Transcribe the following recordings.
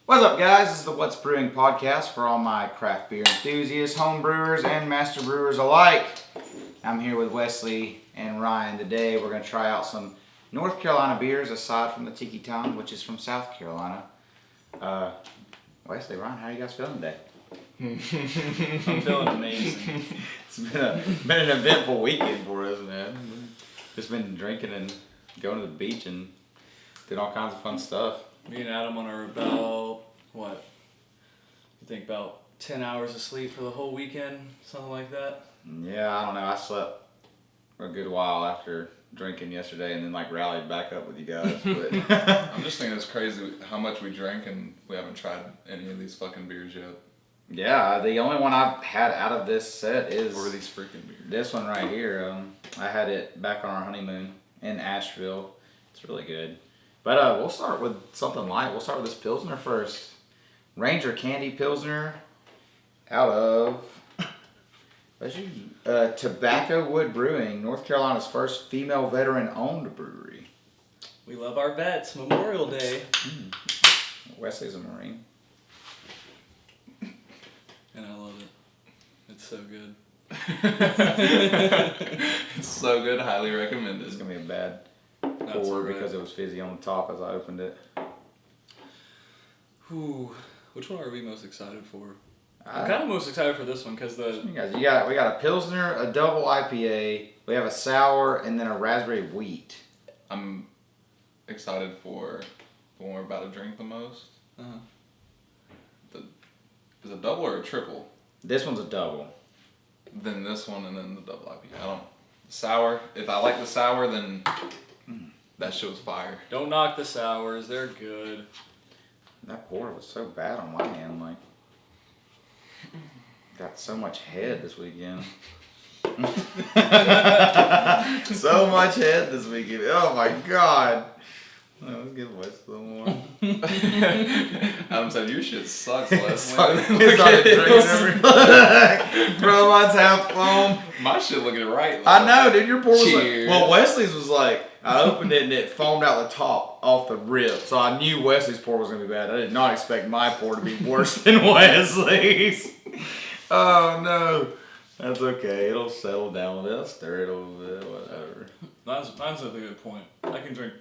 What's up, guys? This is the What's Brewing podcast for all my craft beer enthusiasts, home brewers, and master brewers alike. I'm here with Weslie and Ryan. Today we're going to try out some North Carolina beers aside from the Tiki Tom, which is from South Carolina. Weslie, Ryan, how are you guys feeling today? I'm feeling amazing. It's been an eventful weekend for us, man. Just been drinking and going to the beach and doing all kinds of fun stuff. Me and Adam are about, I think about 10 hours of sleep for the whole weekend, something like that. Yeah, I don't know. I slept a good while after drinking yesterday and then rallied back up with you guys. But I'm just thinking it's crazy how much we drank and we haven't tried any of these fucking beers yet. Yeah, the only one I've had out of this set is What are these freaking beers? this one right here. I had it back on our honeymoon in Asheville. It's really good. But we'll start with something light. We'll start with this Pilsner first. Ranger Candy Pilsner out of Tobacco Wood Brewing, North Carolina's first female veteran-owned brewery. We love our vets. Memorial Day. Wesley's a Marine. And I love it. It's so good. It's so good, highly recommended. It's going to be a bad That's pour alright. because it was fizzy on the top as I opened it. Ooh, which one are we most excited for? I- I'm kind of most excited for this one because We got a Pilsner, a double IPA, we have a sour, and then a raspberry wheat. I'm excited for the one we're about to drink the most. Is it a double or a triple? This one's a double. Then this one and then the double IPA. Sour. If I like the sour, then that shit was fire. Don't knock the sours. They're good. That pour was so bad on my hand, got so much head this weekend. So much head this weekend. Oh my god. No, let's get West a little more. Adam said, your shit sucks, Leslie. It's started drinking every Bro, mine's half foam. My shit looking right. I know, dude. Your pour was Cheers. Wesley's was I opened it and it foamed out the top off the rip. So I knew Wesley's pour was going to be bad. I did not expect my pour to be worse than Wesley's. Oh, no. That's okay. It'll settle down a bit. I'll stir it a little bit, whatever. Mine's a good point. I can drink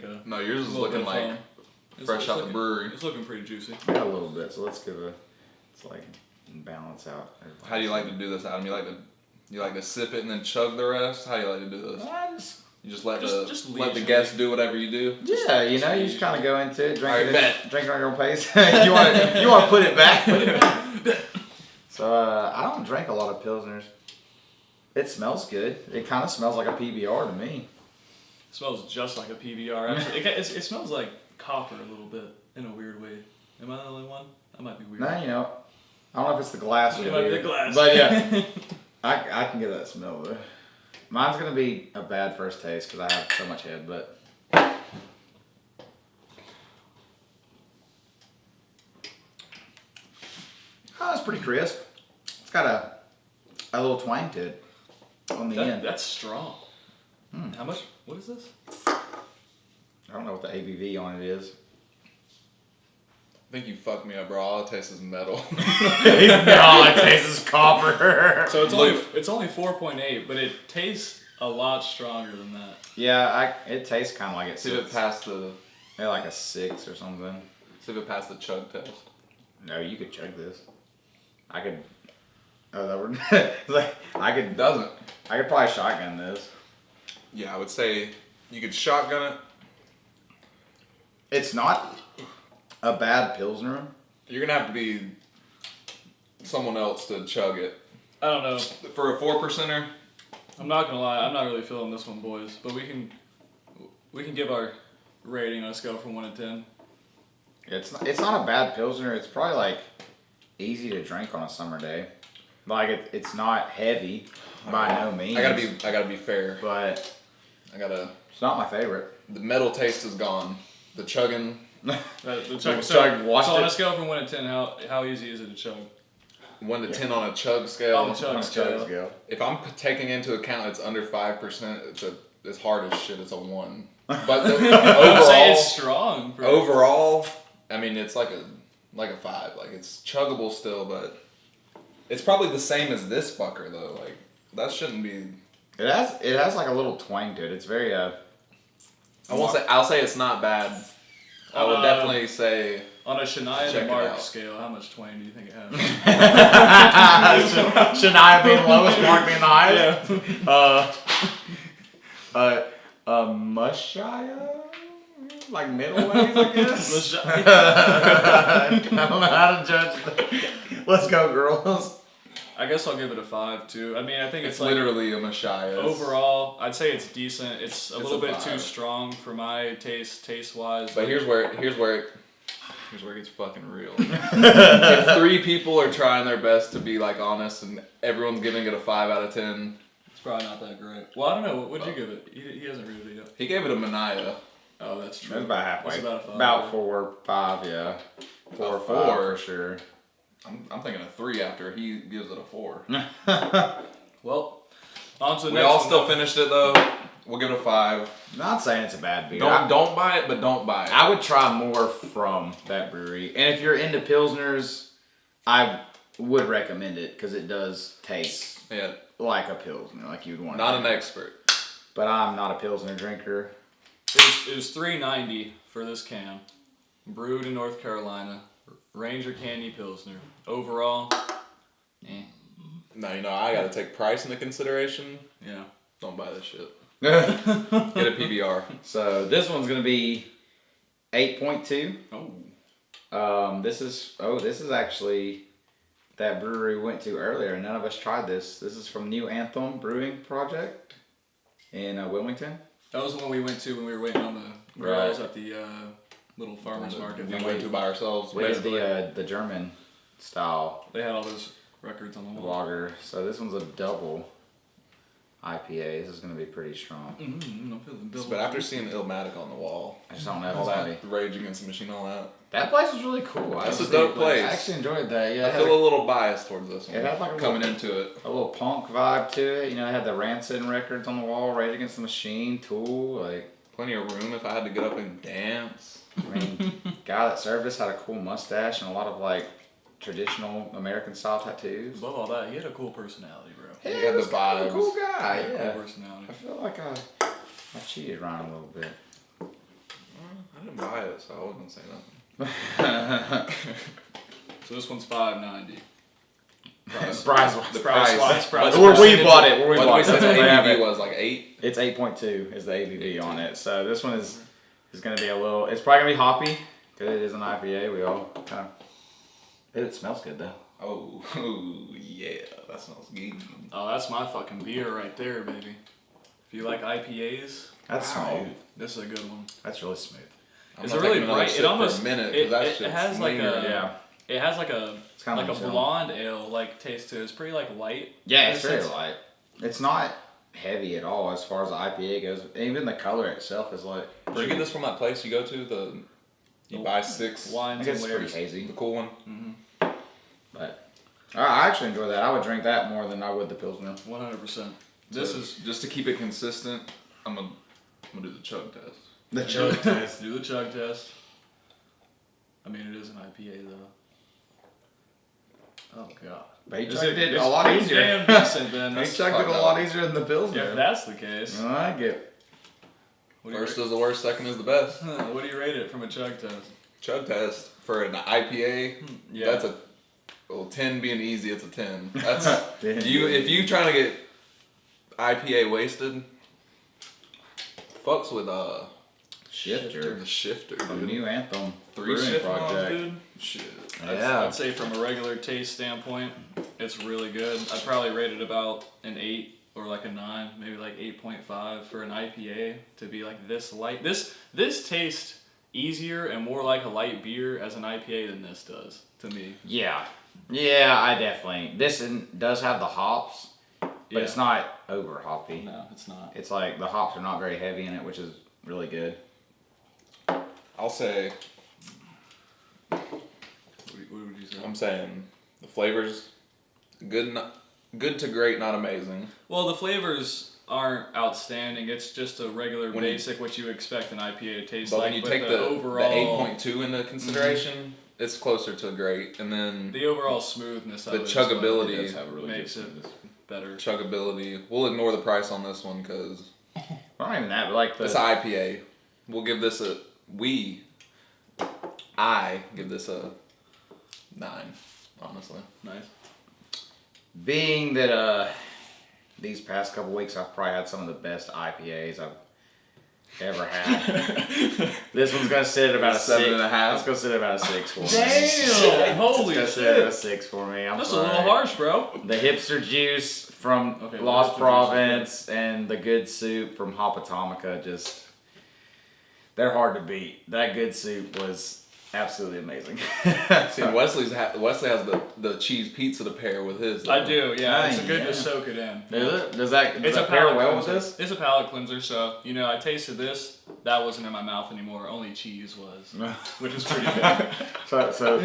a. No, yours is little bit looking of like foam. fresh out the brewery. It's looking pretty juicy. I got a little bit, so let's balance out. How do you like to do this, Adam? You like to sip it and then chug the rest? How do you like to do this? You just let the guests do whatever you do. Yeah, you just kind of go into it, drink Alright, it on your own pace. you want to put it back? Put it back. So I don't drink a lot of Pilsners. It smells good. It kind of smells like a PBR to me. It smells just like a PBR. Actually, it smells like copper a little bit in a weird way. Am I the only one? I might be weird. No, I don't know if it's the glass or It the might be beer. the glass. But yeah, I can get that smell though. Mine's going to be a bad first taste because I have so much head, but... Oh, it's pretty crisp. It's got a little twang to it on the end. That's strong. How much? What is this? I don't know what the ABV on it is. I think you fucked me up, bro. All it tastes is metal. All it tastes is copper. So it's only 4.8, but it tastes a lot stronger than that. Yeah, it tastes kind of like it's See if it passed the like a 6 or something. chug test. No, you could chug this. I could. Oh, that were I could. It doesn't. I could probably shotgun this. Yeah, I would say you could shotgun it. It's not a bad Pilsner. You're gonna have to be someone else to chug it. I don't know. For a 4%er, I'm not gonna lie. I'm not really feeling this one, boys. But we can give our rating on a scale from 1 to 10. It's not a bad Pilsner. It's probably easy to drink on a summer day. It's not heavy by no means. I gotta be fair. But it's not my favorite. The metal taste is gone. The chugging. The chug. Chug washed so on it? a scale from 1 to 10, how easy is it to chug? 1 to 10 on a chug scale. On the chug scale. If I'm taking into account it's under 5%, it's hard as shit. It's a 1. But I would say it's strong. overall, I mean, it's like a 5. Like it's chuggable still, but it's probably the same as this fucker though. Like that shouldn't be. It has like a little twang to it. It's very I'll say it's not bad. I would definitely say. On a Shania to Mark scale, how much twang do you think it has? Shania being the lowest, Mark being the highest? Yeah. Mushia? Like middle ways, I guess? I don't know how to judge that. Let's go, girls. I guess I'll give it a 5 too. I mean, I think it's like, literally a Messiah. Overall, I'd say it's decent. It's a little bit 5. too strong for my taste wise. But here's where it gets fucking real. If 3 people are trying their best to be like honest and everyone's giving it a 5 out of 10, it's probably not that great. Well, I don't know. What'd you give it? He hasn't rated it yet. He gave it a Mania. Oh, that's true. It's about halfway. It's about a 5. About 4, 5, yeah. 4 or 5 for sure. I'm thinking a 3 after he gives it a 4. Well, on to the We next all one. still finished it though. We'll give it a 5. Not saying it's a bad beer. Don't buy it, but don't buy it. I would try more from that brewery. And if you're into Pilsners, I would recommend it because it does taste like a Pilsner, like you'd want. Not an expert. But I'm not a Pilsner drinker. It was $3.90 for this can. Brewed in North Carolina. Ranger Candy Pilsner. Overall, No, I gotta take price into consideration. Yeah. Don't buy this shit. Get a PBR. So this one's gonna be 8.2. Oh. This is actually that brewery we went to earlier. None of us tried this. This is from New Anthem Brewing Project in Wilmington. That was the one we went to when we were waiting on the girls at the little farmer's market. We went to by ourselves. We did the German style They had all those records on the wall. lager. So this one's a double IPA. This is going to be pretty strong. I'm feeling double. But after seeing Illmatic on the wall, I just don't know all if that Rage Against the Machine, all that. that place was really cool. That's a dope place. I actually enjoyed that. Yeah, I feel a little biased towards this one. It had like a coming into it. A little punk vibe to it. They had the Rancid records on the wall, Rage Against the Machine, Tool, like. Plenty of room if I had to get up and dance. I mean, guy that served us had a cool mustache and a lot of like traditional American style tattoos. Above all that, he had a cool personality, bro. Yeah, He had the was kind of a vibes. cool guy. Yeah. Cool personality. I feel like I cheated Ryan a little bit. I didn't buy it, so I wasn't gonna say nothing. So this one's $5.90. Price. Where we bought it. What did we say the ABV was, like 8? It's 8.2 is the ABV on it. So this one is going to be a little. It's probably going to be hoppy because it is an IPA. We all kind of. It smells good though. Oh yeah, that smells good. Oh, that's my fucking beer right there, baby. If you like IPAs, That's smooth. this is a good one. That's really smooth. It's a really bright. It almost for a minute, it that has like a yeah. It has like a It's kind of like a blonde ale like taste to it. It's pretty like light. Yeah, it's very light. It's not heavy at all as far as the IPA goes. Even the color itself is like. Did you get this from that place you go to? You buy 6 I wines guess and it's pretty wares. hazy. The cool one. But I actually enjoy that. I would drink that more than I would the Pilsner. 100%. This is just to keep it consistent. I'm gonna do the chug test. The chug test. Do the chug test. I mean, it is an IPA though. Oh god. But he Is chugged it it's a lot pretty easier. Damn decent then. He That's- chugged it a lot easier than the Pilsner. If that's the case. I like it. What do you First is the worst, second is the best. What do you rate it from a chug test? Chug test for an IPA. Yeah. That's a 10 being easy. It's a 10. That's Damn. if you trying to get IPA wasted. Fucks with Shifter. the shifter. A Dude. new Anthem. 3 Brewing shift project. moms, dude. Shit. Yeah. I'd say from a regular taste standpoint, it's really good. I'd probably rate it about an 8 or like a 9, maybe like 8.5 for an IPA to be like this light. This tastes easier and more like a light beer as an IPA than this does to me. Yeah. Yeah, I definitely. Does have the hops, but it's not over hoppy. No, it's not. It's like the hops are not very heavy in it, which is really good. I'll say. What would you say? I'm saying the flavors good to great, not amazing. Well, the flavors aren't outstanding. It's just a regular When basic what you expect an IPA to taste But like. when you but take the overall 8.2 into consideration, it's closer to great. And then the overall smoothness of the it is chuggability It does have a really makes good it smoothness. better. chuggability. We'll ignore the price on this one because Not even that, but like it's IPA. We'll give this I give this a 9, honestly. Nice. being that these past couple weeks I've probably had some of the best IPAs I've ever had. This one's gonna sit at about a 7.5. It's gonna sit at about a 6 for me. Damn! Holy It's gonna sit at a shit! 6 for me. I'm That's sorry. a little harsh, bro. The hipster juice from Okay, Lost the hipster Province and the good soup from Hopatomica they're hard to beat. That good soup was absolutely amazing. See, Wesley has the cheese pizza to pair with his. Though. I do, yeah. It's good Yeah. to soak it in. Does that It's a pair palate well with cleanser. this? It's a palate cleanser, so I tasted this. That wasn't in my mouth anymore. Only cheese was, which is pretty good. So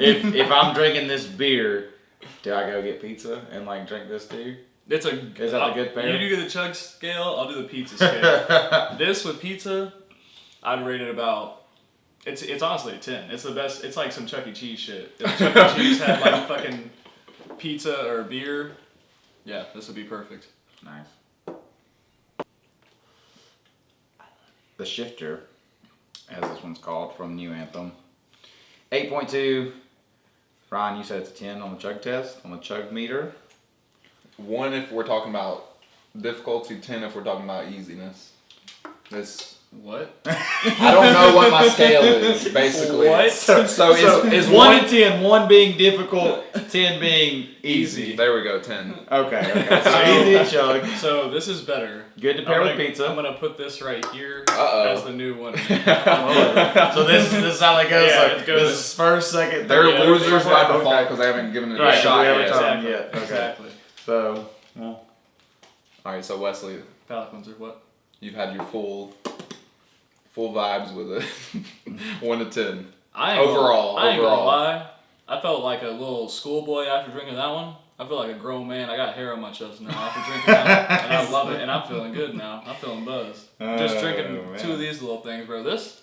if I'm drinking this beer, do I go get pizza and like drink this too? Is that a good pair? You do the chug scale. I'll do the pizza scale. This with pizza, I'd rate it about. It's honestly a 10. It's the best. It's like some Chuck E. Cheese shit. If Chuck E. Cheese had like fucking pizza or beer, yeah, this would be perfect. Nice. The Shifter, as this one's called, from New Anthem. 8.2. Ryan, you said it's a 10 on the chug test, on the chug meter. 1 if we're talking about difficulty, 10 if we're talking about easiness. What? I don't know what my scale is, basically. What? So is 1 and 10, 1 being difficult, 10 being easy. There we go, 10. Okay. So easy to chug. So this is better. Good to pair with I'm pizza. gonna put this right here Uh-oh. as the new one. So this is how it goes. Yeah, Like, it's good. this is first, second, They're third. losers by Okay. default because they haven't given it Right, a shot we haven't yet. tried. Exactly. Yeah, okay. Exactly. So, Alright, so Wesley, Palate cleanser. What? you've had your full vibes with it. 1 to 10. I ain't Overall. gonna lie. I felt like a little schoolboy after drinking that one. I feel like a grown man. I got hair on my chest now after drinking that one. And I love it. And I'm feeling good now. I'm feeling buzzed. Just drinking man. 2 of these little things, bro. This,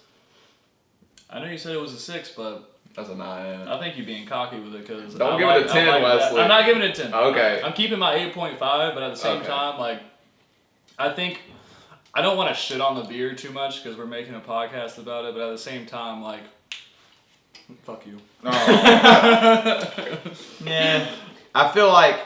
I know you said it was a 6, but That's a 9. I think you're being cocky with it because Don't give it a 10, Wesley. I'm not giving it a 10. Okay. I'm keeping my 8.5, but at the same Okay. time, like, I think I don't want to shit on the beer too much because we're making a podcast about it, but at the same time, like, fuck you. yeah. I feel like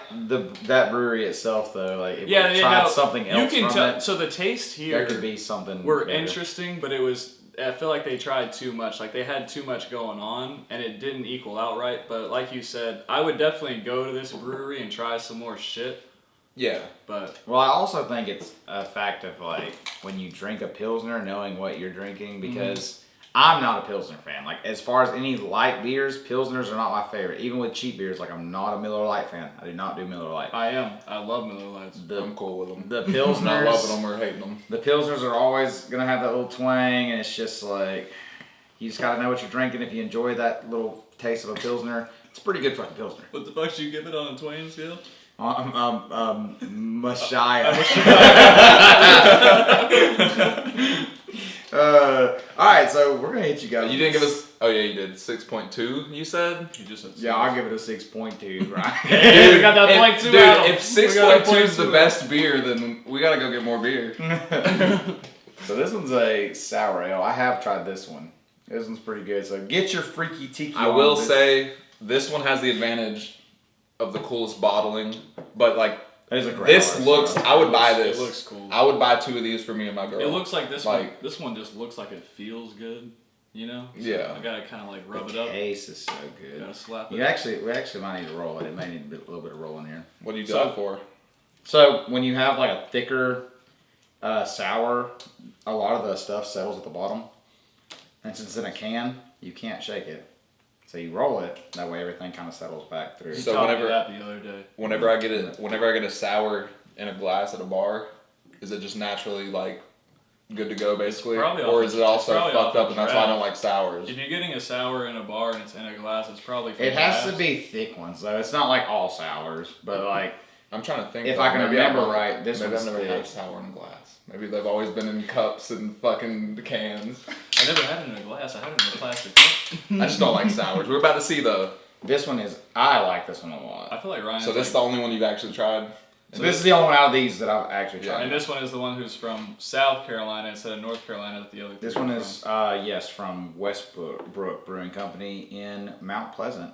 that brewery itself, though, like if we tried something else you can from tell. it, So the taste here there could be something. were better. interesting, but it was. I feel like they tried too much. Like they had too much going on, and it didn't equal out right. But like you said, I would definitely go to this brewery and try some more shit. Yeah. But Well, I also think it's a fact of like when you drink a pilsner, knowing what you're drinking, because I'm not a pilsner fan. Like as far as any light beers, pilsners are not my favorite. Even with cheap beers, like I'm not a Miller Lite fan. I do not do Miller Lite. I am. I love Miller Lites. I'm cool with them. The I'm not pilsners, loving them or hating them. the pilsners are always gonna have that little twang, and it's just like you just gotta know what you're drinking. If you enjoy that little taste of a pilsner, it's a pretty good fucking pilsner. What the fuck should you give it on a Twain scale? Messiah. Alright, so we're gonna hit you guys. You didn't give us. Oh yeah, you did 6.2. You said. You just said Yeah, I'll give it a 6.2, right? Yeah, we got that point two out. If 6.2 is the best beer, then we gotta go get more beer. So this one's a sour ale. I have tried this one. This one's pretty good. So get your freaky tiki. I will say this one has the advantage of the coolest bottling, but like this looks. I would buy this. It looks cool. I would buy 2 of these for me and my girl. It looks like this Like- one. This one just looks like it feels good. You know? So Yeah. I gotta kind of like rub The it up. taste is so good. Gotta slap it. We actually might need to roll it. It may need a little bit of rolling here. What do you So- go for? So when you have like a thicker sour, a lot of the stuff settles at the bottom. And since it's in a can, you can't shake it. So you roll it. That way everything kind of settles back through. You So taught me whenever- that the other day. Whenever I get a sour in a glass at a bar, is it just naturally like good to go basically, Probably or off is the- it also probably fucked off the up and that's why I draft. don't like sours? If you're getting a sour in a bar and it's in a glass, it's probably. From It has to glass. be thick ones though. It's not like all sours, but like I'm trying to think. If though. I can Maybe remember I've- right, this maybe one's I've never had thick. sour in a glass. Maybe they've always been in cups and fucking cans. I never had it in a glass. I had it in a plastic cup. I just don't like sours. We're about to see though. This one is. I like this one a lot. I feel like Ryan's So this is the only one you've actually tried? So this is the only one out of these that I've actually tried. And this one is the one who's from South Carolina instead of North Carolina that the other. This three one are is, yes, from Westbrook Brewing Company in Mount Pleasant.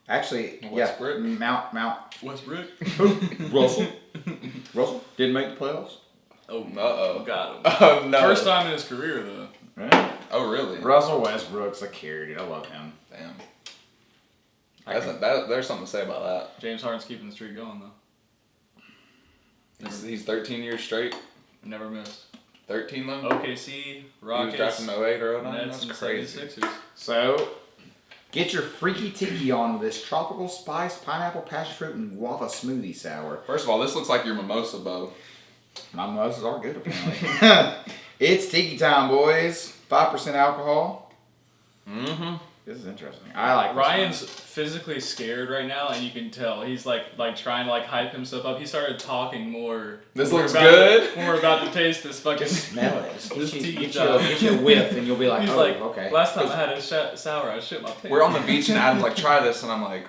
Actually, Westbrook? Mount from. Westbrook. Russell. Russell didn't make the playoffs. Oh, Uh-oh. got him. Oh no. First time in his career though. Right? Oh really? Russell Westbrook's a carry, dude. I love him. Damn. I There's something to say about that. James Harden's keeping the streak going though. He's 13 years straight. Never missed. 13 though. OKC, He was Rockets, drafted in 08 or 09. Nets, and That's crazy. 76ers. So, get your freaky tiki on with this tropical spice, pineapple, passion fruit, and guava smoothie sour. First of all, this looks like your mimosa bow. My mimosas are good, apparently. It's tiki time, boys. 5% alcohol. Mm-hmm. This is interesting. I like this Ryan's one. physically scared right now, and you can tell he's like trying to hype himself up. He started talking more. This when looks we're about good. when we're about to taste this fucking. Just smell it. Just This get, tiki you, time. get you a whiff, and you'll be like, He's oh, like, okay. last time I had a sour, I shit my pants. We're on the beach and Adam's like, try this, and I'm like,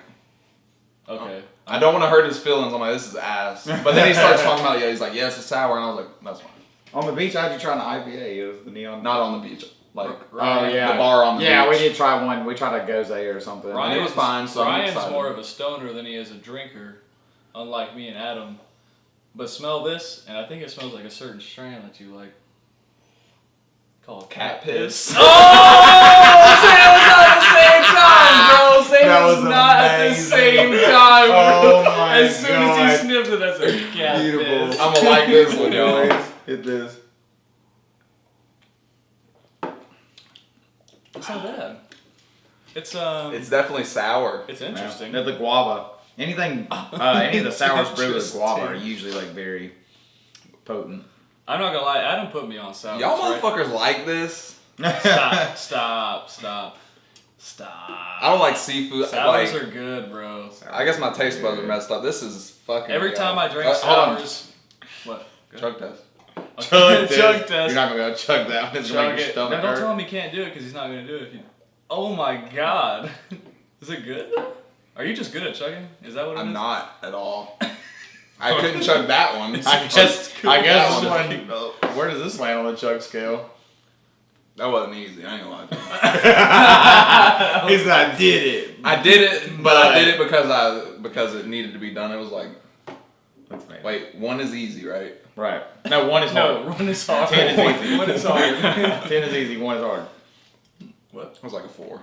Okay. I don't want to hurt his feelings. I'm like, this is ass. But then he starts talking about it. Yeah, he's like, yeah, it's a sour, and I was like, that's fine. On the beach, how'd you try an IPA? It was the neon. Not on the beach. Like, Oh yeah, the bar on the yeah, beach. we did try one. We tried a Gose or something. Ryan- it was fine, so I'm Ryan's excited. more of a stoner than he is a drinker, unlike me and Adam. But smell this, and I think it smells like a certain strain that you like. Called Cat piss. Oh! Say it was not at the same That was time, bro. Oh my As soon as God. he sniffed it, that's a cat Beautiful. piss. I'm gonna like this one, y'all. Hit this. It's not bad. It's definitely sour. It's interesting. The guava. Anything, any of the sours brewed with Interesting. guava are usually like very potent. I'm not gonna lie, Adam put me on sour. Y'all motherfuckers like this? Stop. I don't like seafood. Sours Like, are good, bro. I guess my taste buds are messed up. This is fucking. Every time I drink hold on. sours, what? Chug test. Chug Chug test. test. You're not gonna go chug that one. It's gonna Chug make your it. stomach No, don't hurt. tell him he can't do it because he's not gonna do it. If you... Oh my god. Is it good though? Are you just good at chugging? Is that what it is? I'm not at all. I couldn't chug that one. I guess that this one. one. Where does this land on the chug scale? That wasn't easy. I ain't gonna lie to you. He's not did it. I did it, but I did it because it needed to be done. It was like, That's amazing. wait, one is easy, right? Right. No, one is No, hard. one is hard. 10 is easy. One is hard. 10 is easy. 1 is hard. What? It was like a 4.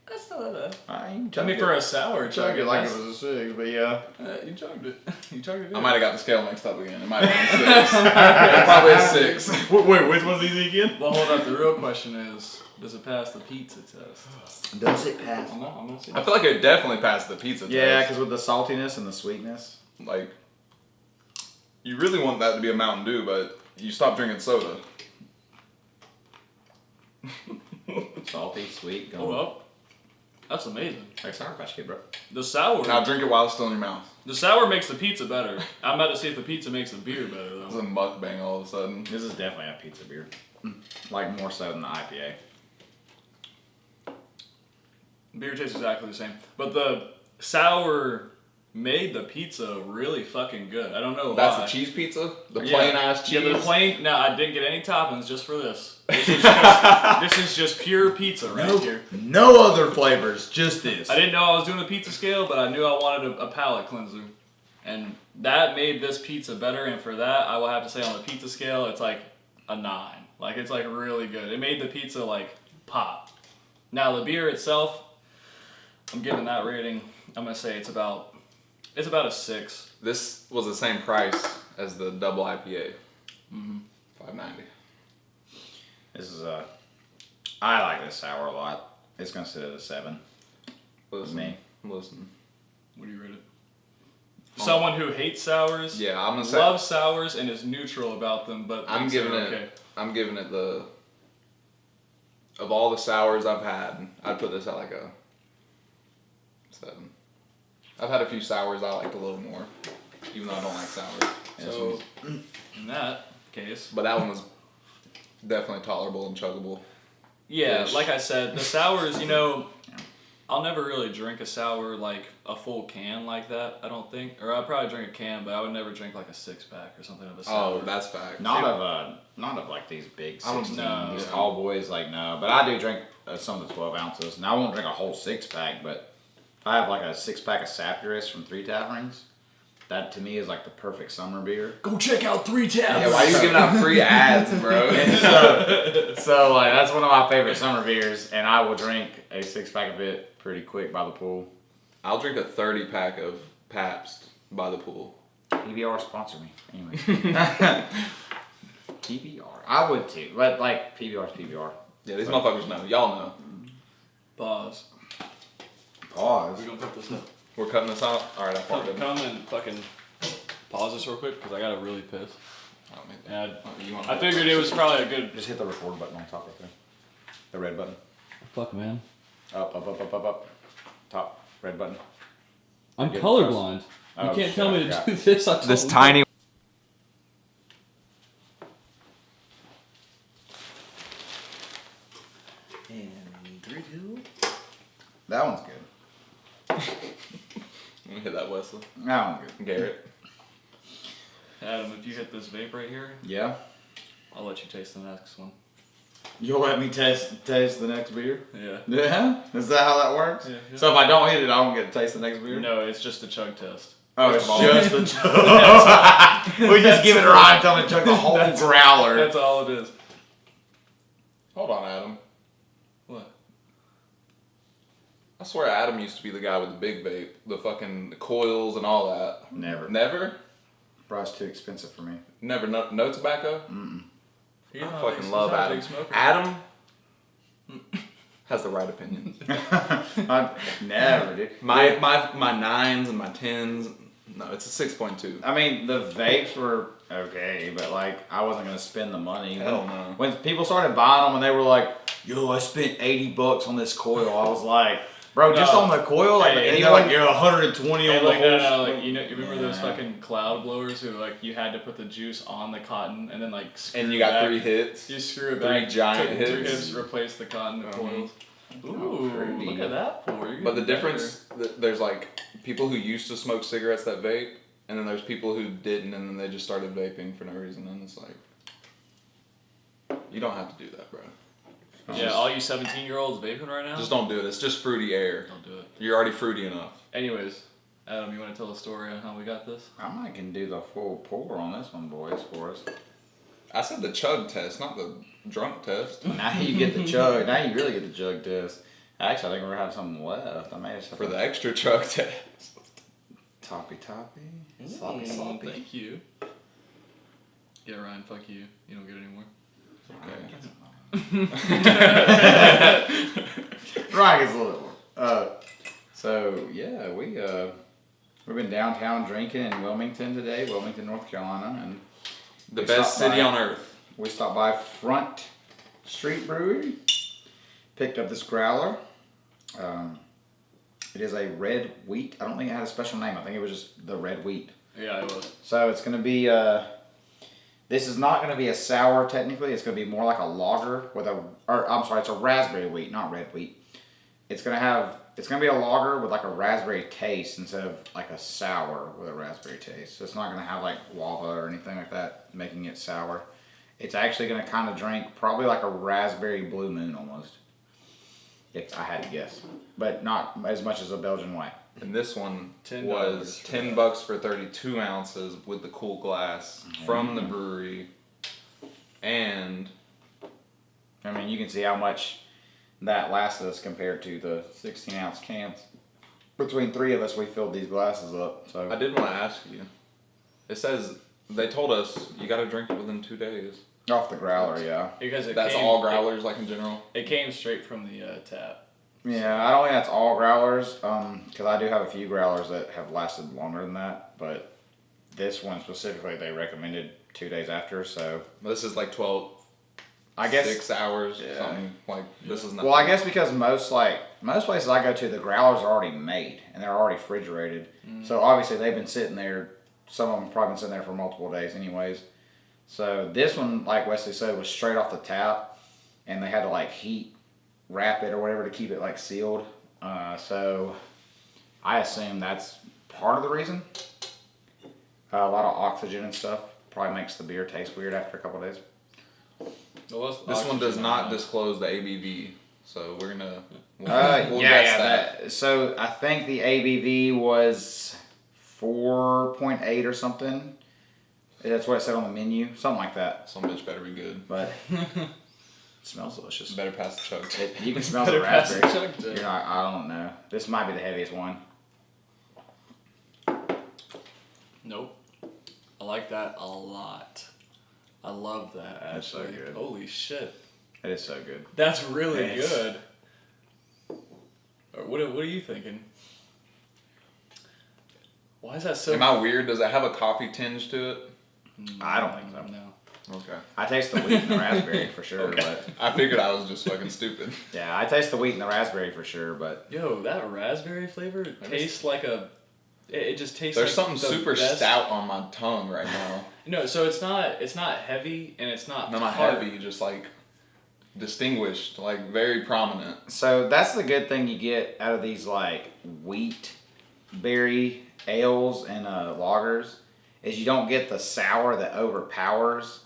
That's not that bad. You I mean, for a sour chug it like it that's- was a 6, but yeah. You chugged it. You chugged it. I might have got the scale mixed up again. It might have been a 6. It's probably a 6. Wait, which one's easy again? Well, hold up. The real question is, does it pass the pizza test? Does it pass? I'm gonna see. I feel like it definitely passed the pizza test. Yeah, because with the saltiness and the sweetness. Like, you really want that to be a Mountain Dew, but you stop drinking soda. Salty, sweet, Oh well. That's amazing. Like Sour Patch Kid, bro. The sour. Now drink it while it's still in your mouth. The sour makes the pizza better. I'm about to see if the pizza makes the beer better It's though. a mukbang all of a sudden. This is definitely a pizza beer. Like more so than the IPA. Beer tastes exactly the same, but the sour made the pizza really fucking good. I don't know why. That's the cheese pizza? The plain ass cheese? Yeah, the plain. No, I didn't get any toppings just for this. This is just pure pizza right here. No other flavors, just this. I didn't know I was doing a pizza scale, but I knew I wanted a palate cleanser. And that made this pizza better, and for that, I will have to say on the pizza scale, it's like a 9. Like, it's like really good. It made the pizza like pop. Now, the beer itself, I'm giving that rating, I'm going to say it's about a 6. This was the same price as the double IPA. Mm-hmm. $5.90. This is I like this sour a lot. It's gonna sit at a 7. Listen. Me. Listen. What do you rate it? Someone who hates sours, Yeah, I'm gonna say loves sours, and is neutral about them, but I'm thinks giving they're it okay. I'm giving it the of all the sours I've had, I'd put this at like a 7. I've had a few sours I liked a little more. even though I don't like sours. So, in that case. But that one was definitely tolerable and chuggable. Yeah, like I said, the sours, you know, I'll never really drink a sour like a full can like that, I don't think. Or I'd probably drink a can, but I would never drink like a 6-pack or something of a sour. Oh, that's fact. Not of like these big 16, No. these tall boys, like no. But I do drink some of the 12 ounces. And I won't drink a whole 6-pack, but if I have like a 6-pack of Sappurus from 3 Taverns, that to me is like the perfect summer beer. Go check out 3 Taverns! Yeah, why are you giving out free ads, bro? So like that's one of my favorite summer beers, and I will drink a 6-pack of it pretty quick by the pool. I'll drink a 30-pack of Pabst by the pool. PBR sponsor me. Anyway. PBR. I would too, but like PBR's PBR. Yeah, these motherfuckers know. Y'all know. Pause. Pause. We're gonna put this up. We're cutting this out? Alright, I farted. Come and fucking pause this real quick because I gotta really piss. Oh, man. And I figured it was probably a good. Just hit the record button on top right there. The red button. Fuck, man. Up, up, up, up, up, up. Top. Red button. I'm Good colorblind. Oh, You can't shit, tell me I to forgot. do this. This tiny. And 3, 2. That one's good. Let me hit that, Wesley. That one's good. Garrett. Adam, if you hit this vape right here, Yeah. I'll let you taste the next one. You'll let me taste the next beer? Yeah. Yeah? Is that how that works? Yeah. So if I don't hit it, I don't get to taste the next beer? No, it's just a chug test. Oh, it's just the chug. We just give it a ride and tell him to chug the whole growler. That's all it is. Hold on, Adam. What? I swear Adam used to be the guy with the big vape, the fucking coils and all that. Never. Never? Bro, it's too expensive for me. Never. No tobacco? Mm-mm. I fucking love Adam. Adam has the right opinion. I never, dude. My 9s and my 10s. No, it's a 6.2. I mean, the vapes were okay, but like, I wasn't gonna spend the money. Hell no. When people started buying them and they were like, yo, I spent $80 on this coil, I was like, bro, just on the coil? Like, Hey, and you're like, you're 120 on the like, whole. like, you remember those fucking cloud blowers who like you had to put the juice on the cotton and then like screw And you it got back. 3 hits. You screw it 3 back. giant take hits. 3 hits, replace the cotton and coils. Ooh, pretty. look at that pour. You're But the getting difference, there's like people who used to smoke cigarettes that vape, and then there's people who didn't, and then they just started vaping for no reason, and it's like, you don't have to do that, bro. better. Yeah, all you 17-year-olds vaping right now. Just don't do it. It's just fruity air. Don't do it. You're already fruity enough. Anyways, Adam, you want to tell a story on how we got this? I might can do the full pour on this one, boys, for us. I said the chug test, not the drunk test. Now you get the chug. Now you really get the chug test. Actually, I think we're gonna have something left. I may just have For to- the extra chug test. Toppy. Sloppy. Thank you. Yeah, Ryan, fuck you. You don't get it anymore. Ryan gets a little bit more. So yeah, we've been downtown drinking in Wilmington today, Wilmington, North Carolina, and The we best stopped city by- on earth. We stopped by Front Street Brewery, picked up this growler. It is a red wheat. I don't think it had a special name. I think it was just the red wheat. Yeah, it was. So it's going to be, this is not going to be a sour technically. It's going to be more like a lager with it's a raspberry wheat, not red wheat. It's going to be a lager with like a raspberry taste instead of like a sour with a raspberry taste. So it's not going to have like guava or anything like that, making it sour. It's actually going to kind of drink probably like a raspberry Blue Moon almost. If I had to guess. But not as much as a Belgian white. And this one $10 was $10 for 32 ounces with the cool glass from the brewery. And I mean, you can see how much that lasted us compared to the 16-ounce cans. Between 3 of us, we filled these glasses up. I So did want to ask you. It says, they told us you got to drink it within 2 days. off the growler, yeah. Because That's all growlers, like in general? It came straight from the tap. Yeah, I don't think that's all growlers, because I do have a few growlers that have lasted longer than that, but this one specifically they recommended 2 days after, so This is like 12, I guess 6 hours, yeah. something like this is not. Well, I guess because most places I go to, the growlers are already made and they're already refrigerated. So obviously they've been sitting there some of them probably been sitting there for multiple days anyways. So this one, like Weslie said, was straight off the tap, and they had to like heat wrap it or whatever to keep it like sealed. So I assume that's part of the reason. A lot of oxygen and stuff probably makes the beer taste weird after a couple of days. This one does not disclose the ABV, so we're gonna we'll yeah, guess that. So I think the ABV was 4.8 or something. That's what it said on the menu, something like that. Some bitch better be good. But it smells delicious. Better pass the chug. You can smell the Better pass the raspberry. chug. You're not, I don't know. This might be the heaviest one. Nope. I like that a lot. I love that, That's so actually. good. Holy shit. It is so good. That's really It's- good. What are you thinking? Why is that so... Am I weird? Does it have a coffee tinge to it? I don't think so. No. Okay. I taste the wheat and the raspberry for sure, Okay. but I figured I was just fucking stupid. yeah, I taste the wheat and the raspberry for sure, but Yo, that raspberry flavor tastes like a... It just tastes There's like something the super best- stout on my tongue right now. No, so it's not heavy and it's not No, not tart. heavy, just like distinguished, like very prominent. so that's the good thing you get out of these like wheat berry ales and lagers is you don't get the sour that overpowers.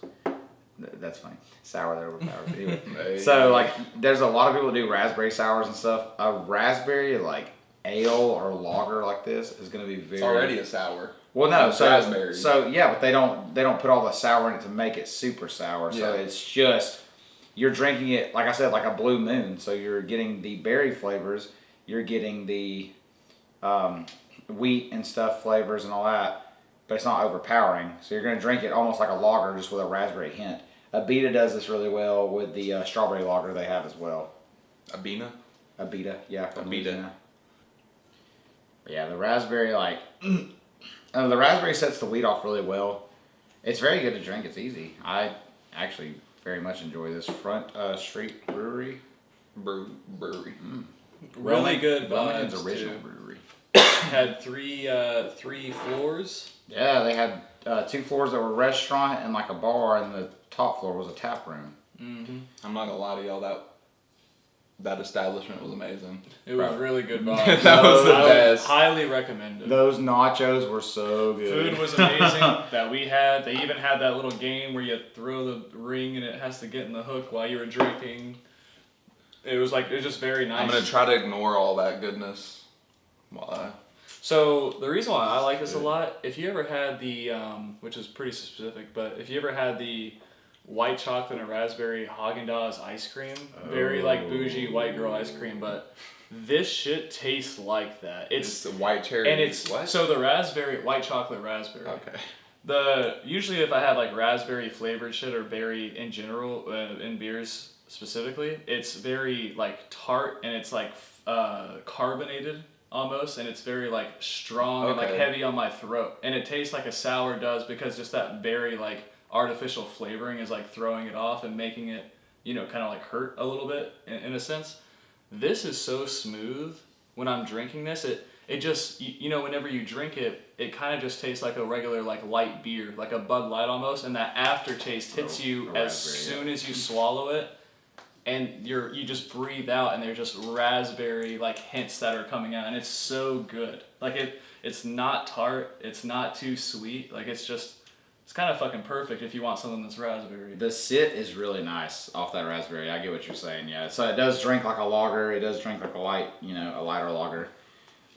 That's funny. Sour that overpowers. Anyway. Hey. So like there's a lot of people that do raspberry sours and stuff. A raspberry like ale or lager like this is going to be very... It's already a sour. Well, no, It's so raspberry. So yeah, but they don't put all the sour in it to make it super sour. So Yeah. it's just you're drinking it like I said, like a Blue Moon. So you're getting the berry flavors, you're getting the wheat and stuff flavors and all that, but it's not overpowering. So you're gonna drink it almost like a lager, just with a raspberry hint. Abita does this really well with the strawberry lager they have as well. Abina? Abita, yeah, from Abita. Louisiana. But yeah, the raspberry the raspberry sets the wheat off really well. It's very good to drink. It's easy. I actually very much enjoy this Front Street Brewery. Brewery. Really good Wilmington's vibes, original too. brewery. Had three floors. Yeah, they had 2 floors that were a restaurant and like a bar, and the top floor was a tap room. Mm-hmm. I'm not gonna lie to y'all, that establishment was amazing. It was Right. really good vibes. That was the I would best. highly recommend it. Those nachos were so good. Food was amazing that we had. They even had that little game where you throw the ring and it has to get in the hook while you were drinking. It was just very nice. I'm gonna try to ignore all that goodness while So the reason why I like this a lot, if you ever had the, which is pretty specific, but if you ever had the white chocolate and raspberry Haagen-Dazs ice cream, very like bougie white girl ice cream, but this shit tastes like that. it's a white cherry. And it's what? so the raspberry, white chocolate raspberry. Okay. Usually if I have like raspberry flavored shit or berry in general, in beers specifically, it's very like tart and it's like carbonated almost, and it's very like strong and like Okay. heavy on my throat, and it tastes like a sour does because just that berry like artificial flavoring is like throwing it off and making it, kind of like hurt a little bit in a sense. This is so smooth when I'm drinking this. It just, whenever you drink it, it kind of just tastes like a regular like light beer, like a Bud Light almost, and that aftertaste hits you as soon as you swallow it, and you just breathe out, and there's just raspberry like hints that are coming out, and it's so good. Like it's not tart, it's not too sweet, like it's kind of fucking perfect if you want something that's raspberry. The sit is really nice off that raspberry. I get what you're saying, yeah. So it does drink like a lager. It does drink like a lighter lager.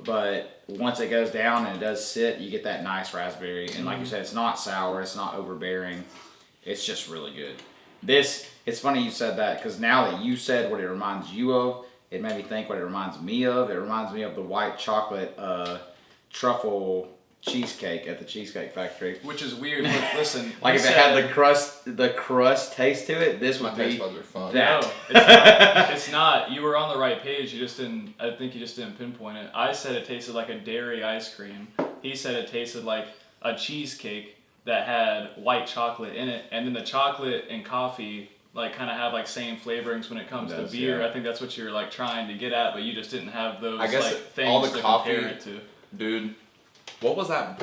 But once it goes down and it does sit, you get that nice raspberry. And like you said, it's not sour. It's not overbearing. It's just really good. It's funny you said that, because now that you said what it reminds you of, it made me think what it reminds me of. It reminds me of the white chocolate truffle cheesecake at the Cheesecake Factory. Which is weird, but listen. Like you if it had the crust taste to it, this My would taste be buds are fun. that. No, it's not. It's not. You were on the right page. I think you just didn't pinpoint it. I said it tasted like a dairy ice cream. He said it tasted like a cheesecake that had white chocolate in it. And then the chocolate and coffee like kind of have like same flavorings when it comes to beer. Yeah. I think that's what you're like trying to get at, but you just didn't have those I guess like things all the to coffee, compare it to. Dude, what was that?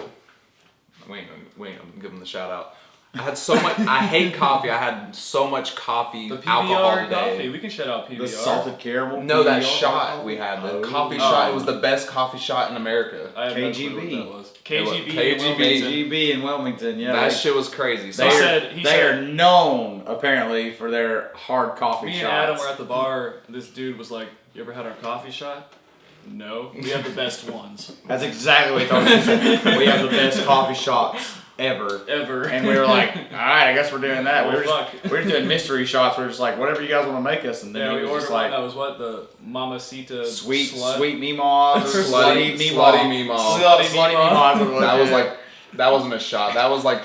we ain't gonna give them the shout out. I had so much. I hate coffee. I had so much coffee, The PBR alcohol today. coffee. We can shout out PBR. The salted caramel. No, that PBR shot coffee? we had, the Oh. coffee shot. It was the best coffee shot in America. I have no clue KGB. what that was. KGB. KGB. in Wilmington. Yeah, That shit was crazy. So They are known apparently for their hard coffee Me shots. and Adam were at the bar. This dude was like, "You ever had our coffee shot?" No, we have the best ones That's exactly what he told us. We have the best coffee shots ever. And we were like, all right, I guess we're doing that. Well, we were doing mystery shots. We were just like, whatever you guys want to make us. And then Yeah, he we was just ordered one like, that was what, the Mamacita sweet slut? meemaws or Slutty meemaw. Slutty meemaws. that wasn't a shot. That was like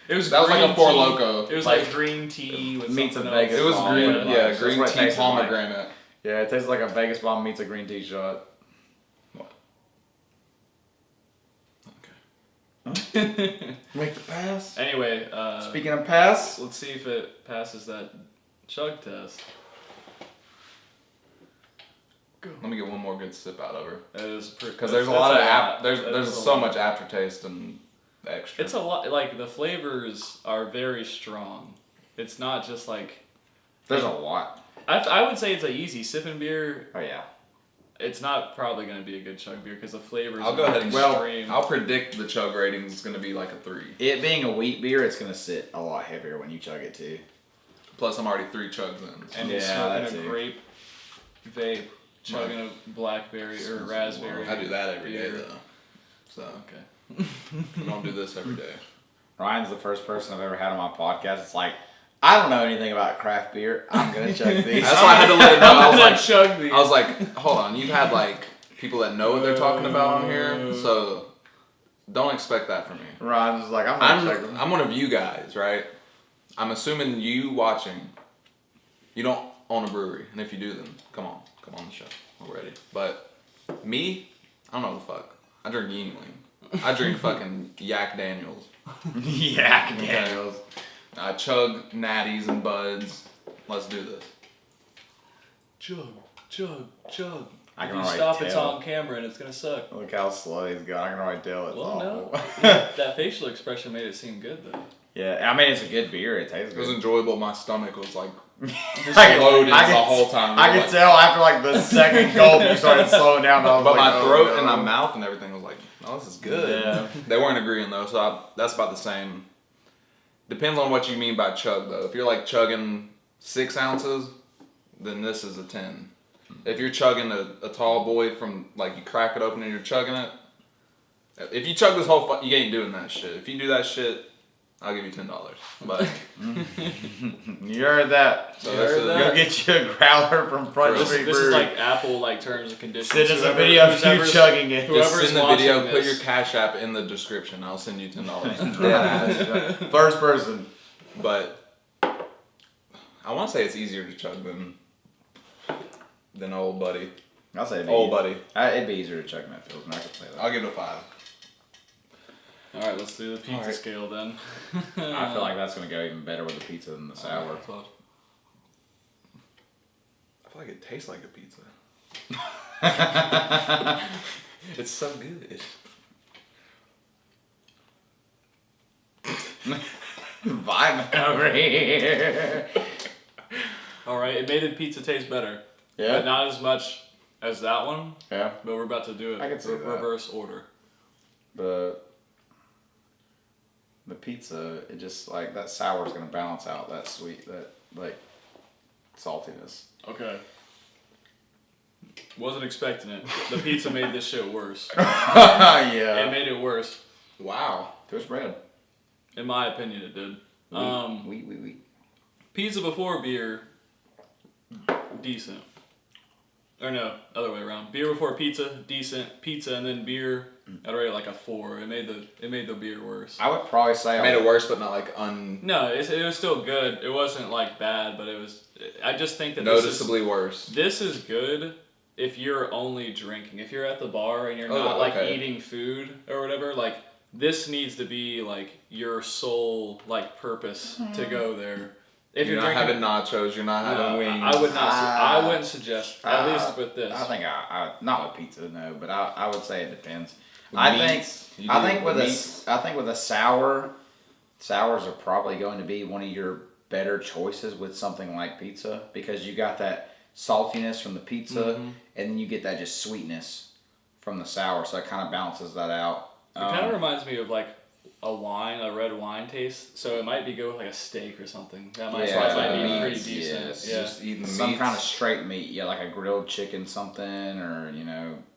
It was that was like a green Four tea. Loco. It was like green tea with meets something a else. Vegas It was bomb. green. That's Yeah, what green it tea tasted like. pomegranate. Yeah, it tastes like a Vegas bomb meets a green tea shot. Make the pass. Anyway, Speaking of pass, let's see if it passes that chug test. Let me get one more good sip out of her. Because There's a lot of there's so much aftertaste and extra. It's a lot. Like the flavors are very strong. It's not just like. there's a lot. I would say it's a easy sipping beer. Oh yeah. It's not probably going to be a good chug beer because the flavors. I'll go ahead and extreme. I'll predict the chug rating is going to be like a 3. It being a wheat beer, it's gonna sit a lot heavier when you chug it too. Plus, I'm already 3 chugs in. So. And Yeah, smoking that a too. grape vape, chugging a blackberry or raspberry. I do that every day beer. though. So Okay. I don't do this every day. Ryan's the first person I've ever had on my podcast. It's like, I don't know anything about craft beer. I'm gonna chug these. That's why I had to let it know. Chug I was like, hold on, you've had like people that know what they're talking about on here, so don't expect that from me. Ryan's just like, I'm gonna chug them. I'm one of you guys, right? I'm assuming you watching, you don't own a brewery, and if you do, then come on the show. We're ready. But me, I don't know the fuck. I drink Yingling. I drink fucking Yak Daniels. Yak Daniels. I chug natties and buds. Let's do this. Chug, chug, chug. I If can you already stop, it's tell. on camera and it's gonna suck. Look how slow he's going. I can already tell it's Well, no. awful. That facial expression made it seem good though. Yeah, I mean it's a good beer. It tastes It was good. enjoyable. My stomach was like Loaded the whole time. I could tell after like the second gulp you started slowing down. I was But like, my oh, throat no. and my mouth and everything was like, oh, this is good. Yeah. They weren't agreeing though, so that's about the same. Depends on what you mean by chug though. If you're like chugging 6 ounces, then this is a 10. If you're chugging a tall boy from like you crack it open and you're chugging it, if you chug this whole, you ain't doing that shit. If you do that shit, I'll give you $10. But You heard that. so You this heard is that? Go get you a growler from Front This, Street this is Brewery. like Apple like terms and conditions. Send us a Whoever- video of you whoever's- chugging it. just whoever's send the video. watching Put this. your Cash App in the description. I'll send you $10. Deadass. First person. But I want to say it's easier to chug than Old Buddy. I'll say it'd be Old Buddy. It'd be easier to chug than that Pilsner. I could say that. I'll give it a 5. All right, let's do the pizza Alright. scale then. I feel like that's gonna go even better with the pizza than the sour. Close. I feel like it tastes like a pizza. It's so good. Vibing over here. All right, it made the pizza taste better. Yeah. But not as much as that one. Yeah. But we're about to do it. I can see that. Reverse order. The pizza, it just like that sour is gonna balance out that sweet, that like saltiness. Okay. Wasn't expecting it. The pizza made this shit worse. Yeah. It made it worse. Wow. Toast bread. In my opinion, it did. Wheat. Pizza before beer, decent. Or no, other way around. Beer before pizza, decent. Pizza and then beer, I'd rate it like a 4. It made the beer worse. I would probably say It made it worse, but not like No, it was still good. It wasn't like bad, but it was. I just think that noticeably worse. This is good if you're only drinking. If you're at the bar and you're Oh, not like okay. eating food or whatever, like this needs to be like your sole like purpose to go there. If You're not drinking, having nachos. You're not having wings. I would not. I wouldn't suggest at least with this. I think I not with pizza, no, but I would say it depends. I meats, think with a sour, sours are probably going to be one of your better choices with something like pizza because you got that saltiness from the pizza and then you get that just sweetness from the sour, so it kind of balances that out. It kind of reminds me of like a red wine taste. So it might be good with like a steak or something. That might be pretty decent. Yes. Yeah. Just eating Some meats. kind of straight meat, like a grilled chicken something, or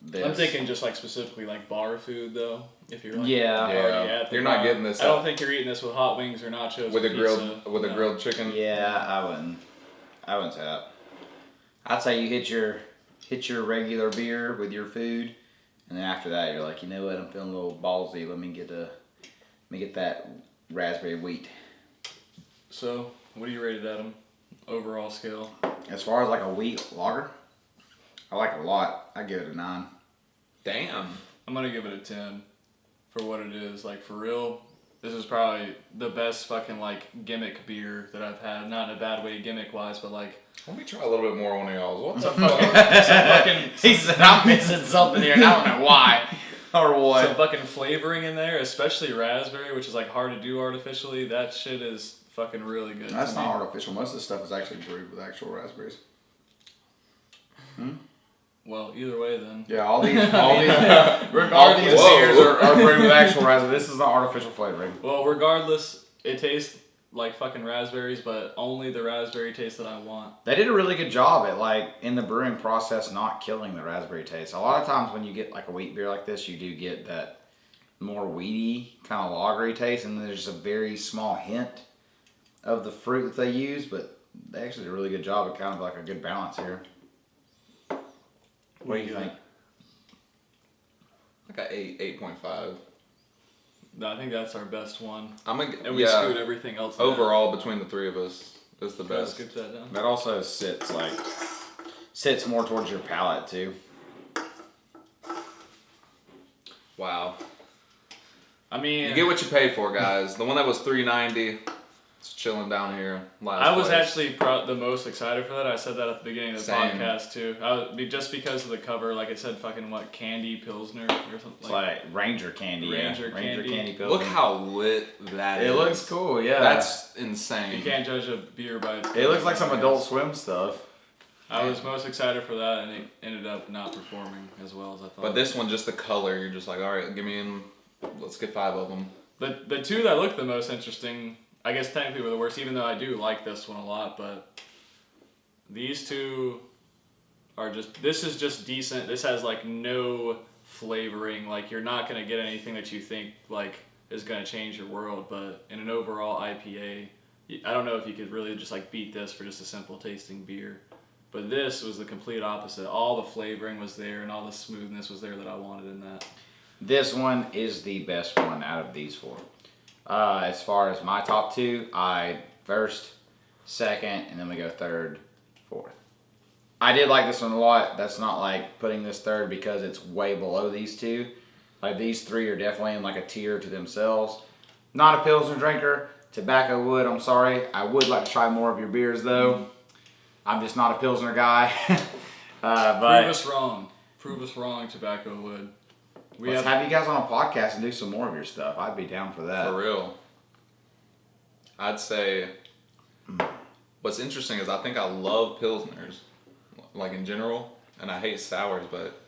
this. I'm thinking just like specifically like bar food though. If you're like yeah, at the you're bar. not getting this. I don't think you're eating this with hot wings or nachos with a pizza. grilled chicken. yeah, I wouldn't say that. I'd say you hit your regular beer with your food, and then after that you're like, you know what, I'm feeling a little ballsy. Let me get that raspberry wheat. So, what do you rate Adam? Overall scale. As far as like a wheat lager, I like it a lot. I give it a 9. Damn. I'm gonna give it a 10 for what it is. Like for real, this is probably the best fucking like gimmick beer that I've had. Not in a bad way, gimmick wise, but like. Let me try a little bit more on y'all's. What the fuck? He said I'm missing something here, and I don't know why or what. Some fucking flavoring in there, especially raspberry, which is like hard to do artificially. That shit is fucking really good. That's not artificial. Most of the stuff is actually brewed with actual raspberries. Well, either way then. Yeah, all these beers are brewed with actual raspberries. This is not artificial flavoring. Well, regardless, it tastes like fucking raspberries, but only the raspberry taste that I want. They did a really good job at like in the brewing process not killing the raspberry taste. A lot of times when you get like a wheat beer like this, you do get that more weedy kind of lagery taste, and there's a very small hint of the fruit that they use, but they actually did a really good job at kind of like a good balance here. What do you think? Like a 8.5. No, I think that's our best one. And we screwed everything else down. Overall, between the three of us, is the Try to best. skip that down. That also sits more towards your palate too. Wow. I mean, You get what you pay for, guys. The one that was $3.90, it's chilling down here. I was place. actually the most excited for that. I said that at the beginning of the podcast too. Just because of the cover, like it said, fucking what, candy pilsner or something. It's like Ranger candy. Ranger candy. Look how lit that is. It looks cool, yeah. That's insane. You can't judge a beer by its It looks like some Adult Swim stuff. I was most excited for that, and it ended up not performing as well as I thought. But this one, just the color, you're just like, all right, let's get 5 of them. The two that look the most interesting, I guess technically were the worst, even though I do like this one a lot, but these two are this is just decent. This has like no flavoring. Like you're not going to get anything that you think like is going to change your world, but in an overall IPA, I don't know if you could really just like beat this for just a simple tasting beer. But this was the complete opposite. All the flavoring was there and all the smoothness was there that I wanted in that. This one is the best one out of these 4. As far as my top 2, I first, second, and then we go third, fourth. I did like this one a lot. That's not like putting this third because it's way below these 2. Like these 3 are definitely in like a tier to themselves. Not a Pilsner drinker. Tobacco Wood, I'm sorry. I would like to try more of your beers though. I'm just not a Pilsner guy. But Prove us wrong. Prove us wrong, Tobacco Wood. Let's have you guys on a podcast and do some more of your stuff. I'd be down for that. For real. I'd say what's interesting is I think I love Pilsners, like in general, and I hate sours, but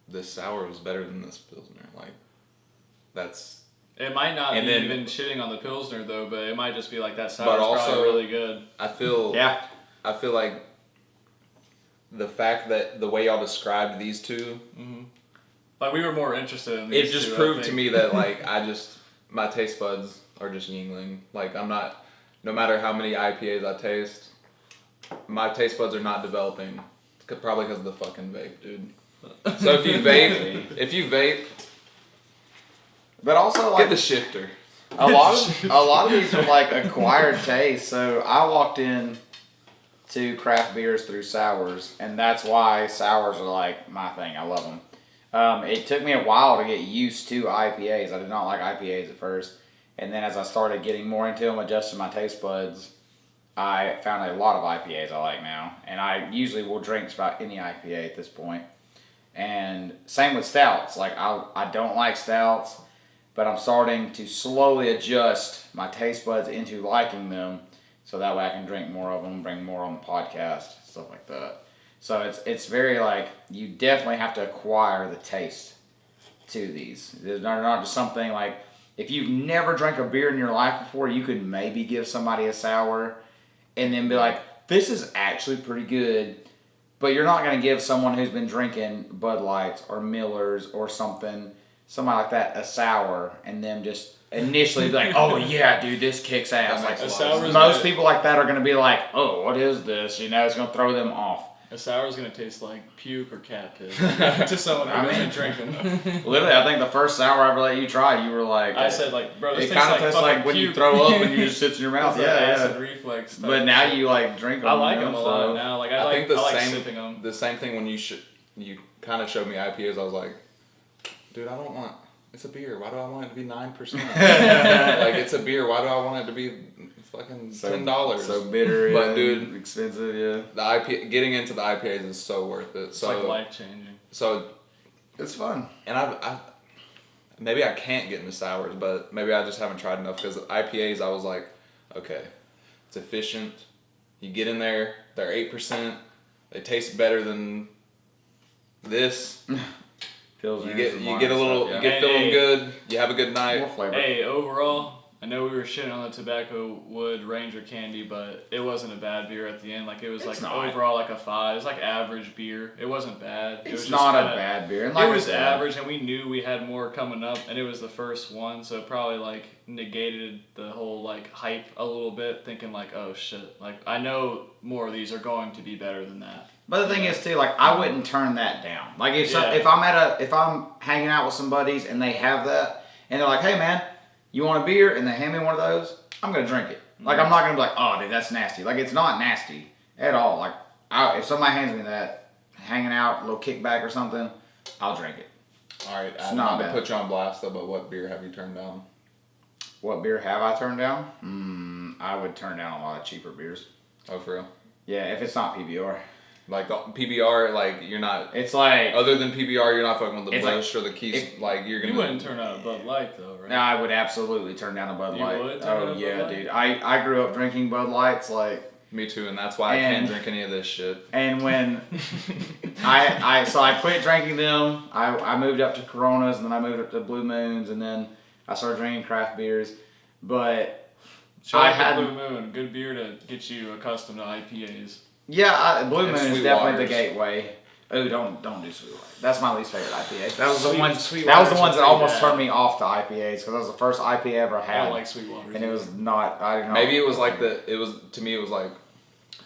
this sour was better than this Pilsner. Like, that's... It might not be even shitting on the Pilsner though, but it might just be like that sour But is also, probably really good. I feel like the fact that the way y'all described these two... Like we were more interested in these It just two, proved to me that like my taste buds are just Yingling. Like I'm not, no matter how many IPAs I taste, my taste buds are not developing. Probably because of the fucking vape, dude. So if you vape, but also like get the shifter. a lot of these are like acquired taste. So I walked in to craft beers through sours, and that's why sours are like my thing. I love them. It took me a while to get used to IPAs. I did not like IPAs at first. And then as I started getting more into them, adjusting my taste buds, I found a lot of IPAs I like now. And I usually will drink about any IPA at this point. And same with stouts. Like I don't like stouts, but I'm starting to slowly adjust my taste buds into liking them, so that way I can drink more of them, bring more on the podcast, stuff like that. So it's very like you definitely have to acquire the taste to these. They're not just something like if you've never drank a beer in your life before, you could maybe give somebody a sour, and then be like, this is actually pretty good. But you're not going to give someone who's been drinking Bud Lights or Millers or somebody like that, a sour, and them just initially be like, oh yeah, dude, this kicks ass. Like, most people like that are going to be like, oh, what is this? You know, it's going to throw them off. A sour is going to taste like puke or cat piss to someone who doesn't drink them. Literally, I think the first sour I ever let you try, you were like... I said, like, bro, this it kind of tastes like when puke. you throw up and you just sits in your mouth. Acid reflex stuff. But now you, like, drink them. I like them a lot now. Like, I think like sipping them. The same thing when you kind of showed me IPAs, I was like, dude, I don't want... It's a beer. Why do I want it to be 9%? Like, it's a beer. Why do I want it to be fucking $10? So bitter, but dude, expensive, yeah. The IPA, getting into the IPAs is so worth it. It's like life changing. So it's fun. And I maybe I can't get into sours, but maybe I just haven't tried enough because IPAs I was like, okay, it's efficient. You get in there, they're 8%. They taste better than this. You get a little, you get feeling good. You have a good night. More flavor. Hey, overall, I know we were shitting on the Tobacco Wood Ranger Candy, but it wasn't a bad beer at the end. Like, it was overall like a 5. It was like average beer. It wasn't bad. It's it was not just a bad beer. And like it was average, and we knew we had more coming up, and it was the first one, so it probably like negated the whole like hype a little bit, thinking like, oh shit, like I know more of these are going to be better than that. But the thing is too, like I wouldn't turn that down. Like if I'm hanging out with some buddies and they have that and they're like, hey man, you want a beer? And they hand me one of those, I'm gonna drink it. Like I'm not gonna be like, oh dude, that's nasty. Like it's not nasty at all. Like if somebody hands me that, hanging out, a little kickback or something, I'll drink it. All right, I'm not to put you on blast though, but what beer have you turned down? What beer have I turned down? I would turn down a lot of cheaper beers. Oh, for real? Yeah, if it's not PBR. Like the PBR, like you're not. It's like other than PBR, you're not fucking with the Busch or the Keys. Like you're gonna. You wouldn't turn out a Bud Light though, right? No, I would absolutely turn down a Bud Light. You would turn down a Bud Light? Dude. I grew up drinking Bud Lights, like. Me too, and that's why I can't drink any of this shit. And when I quit drinking them, I moved up to Coronas, and then I moved up to Blue Moons, and then I started drinking craft beers. But I had Blue Moon, good beer to get you accustomed to IPAs. Yeah, Blue Moon is definitely the gateway. Oh, don't do Sweetwater. That's my least favorite IPA. That was the ones that almost turned me off to IPAs because that was the first IPA I ever had. I don't like Sweetwater. And it was not. I didn't know. Maybe it was like to me it was like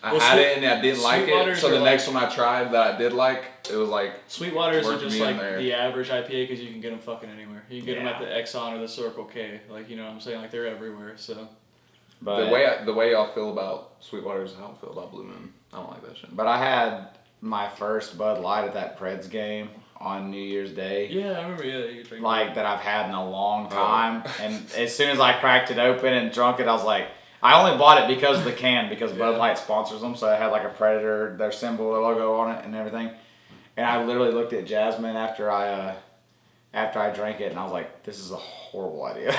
I had it and I didn't like it. So the next one I tried that I did like, it was like Sweetwaters are just like the average IPA because you can get them fucking anywhere. You can get them at the Exxon or the Circle K. Like you know what I'm saying, like they're everywhere. So. But the way y'all feel about Sweetwater is how I feel about Blue Moon. I don't like that shit. But I had my first Bud Light at that Preds game on New Year's Day. Yeah, I remember. Yeah, you drank like that I've had in a long time. And as soon as I cracked it open and drunk it, I was like, I only bought it because of the can because Bud Light sponsors them. So it had like a Predator, their symbol, their logo on it, and everything. And I literally looked at Jasmine after I drank it, and I was like, this is a horrible idea.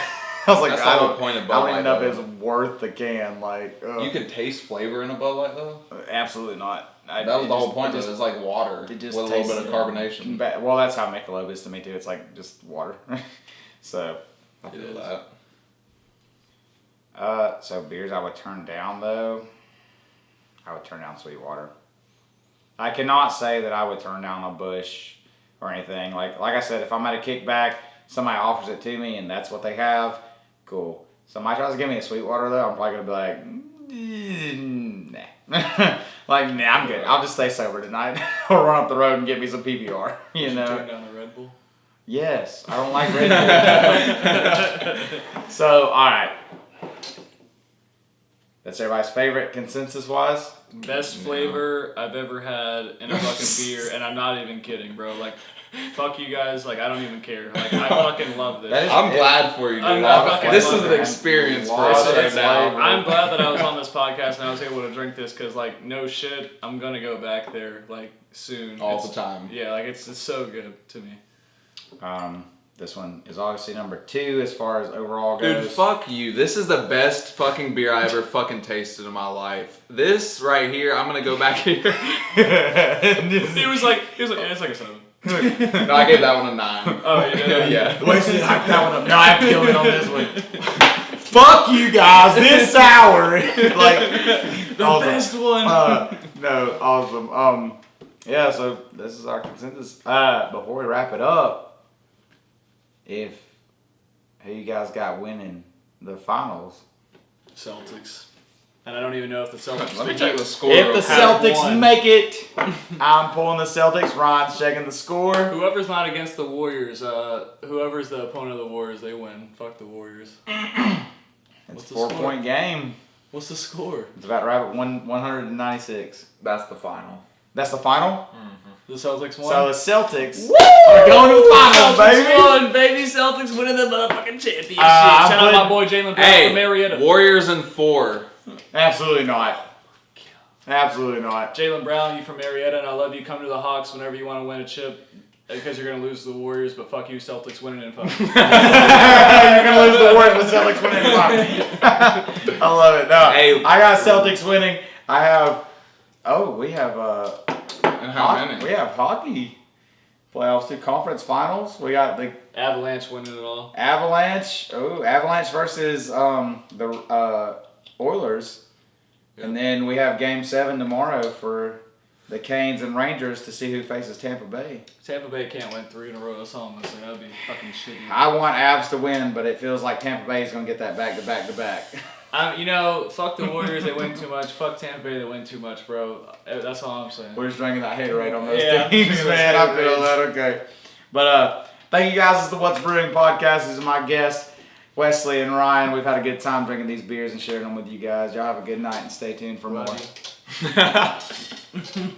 I was like, that's the whole point of Bud Light. I don't think it's worth the can. Like, you can taste flavor in a Bud Light though. Absolutely not. That was the whole point. It's like water with a little bit of carbonation. Well, that's how Michelob is to me too. It's like just water. So I feel that. So beers I would turn down though. I would turn down Sweetwater. I cannot say that I would turn down a Busch or anything. Like I said, if I'm at a kickback, somebody offers it to me and that's what they have. Cool. Somebody tries to give me a Sweetwater though, I'm probably gonna be like, nah. Like, nah, I'm good. I'll just stay sober tonight or run up the road and get me some PBR. You know. Turn down the Red Bull. Yes, I don't like Red Bull. So, all right. That's everybody's favorite consensus wise. Best flavor I've ever had in a fucking beer, and I'm not even kidding, bro. Like, Fuck you guys. Like, I don't even care. Like, I fucking love this. I'm glad for you, dude. This is an experience for us right now. I'm glad that I was on this podcast and I was able to drink this because, like, no shit, I'm gonna go back there like soon. All the time. Yeah, like it's so good to me. This one is obviously number 2 as far as overall goes. Dude, fuck you. This is the best fucking beer I ever fucking tasted in my life. This right here, I'm gonna go back here. He was like, yeah, it's like a 7. No, I gave that one a 9. Oh, you did? Yeah. Wesley hyped that one up. No, I have to go in on this one. Fuck you guys. This sour. Like, the awesome. best one. No, awesome. Yeah, so this is our consensus. Before we wrap it up, who you guys got winning the finals? Celtics. And I don't even know if the Celtics. Let me check the score. If the Have Celtics won. make it, I'm pulling the Celtics. Ryan's checking the score. Whoever's not against the Warriors, whoever's the opponent of the Warriors, they win. Fuck the Warriors. It's a 4-point game. What's the score? It's about right at 196. That's the final. That's the final? The Celtics won. So the Celtics are going to the finals, baby. Celtics won, baby. Celtics winning the motherfucking championship. I'm Shout out my boy Jalen Brown from Marietta. Warriors in 4. Absolutely not. Absolutely not. Jalen Brown, you from Marietta, and I love you. Come to the Hawks whenever you want to win a chip. Because you're going to lose to the Warriors, but fuck you, Celtics winning in 5. You're going to lose the Warriors, but Celtics winning in 5. I love it. No, Hey. I got Celtics winning. I have... Oh, we have... And how many? We have hockey playoffs, 2 conference finals. We got the Avalanche winning it all. Avalanche. Oh, Avalanche versus the Oilers. Yep. And then we have Game 7 tomorrow for the Canes and Rangers to see who faces Tampa Bay. Tampa Bay can't win 3 in a row. That's all I'm going to say. That'd be fucking shitty. I want Avs to win, but it feels like Tampa Bay is going to get that back to back to back. Fuck the Warriors. They win too much. Fuck Tampa Bay. They win too much, bro. That's all I'm saying. We're just drinking that haterade on those Yeah, teams, just man. I feel Haterade. that. Okay. But thank you guys. This is the What's Brewing podcast. These are my guests, Weslie and Ryan. We've had a good time drinking these beers and sharing them with you guys. Y'all have a good night and stay tuned for more. Love you.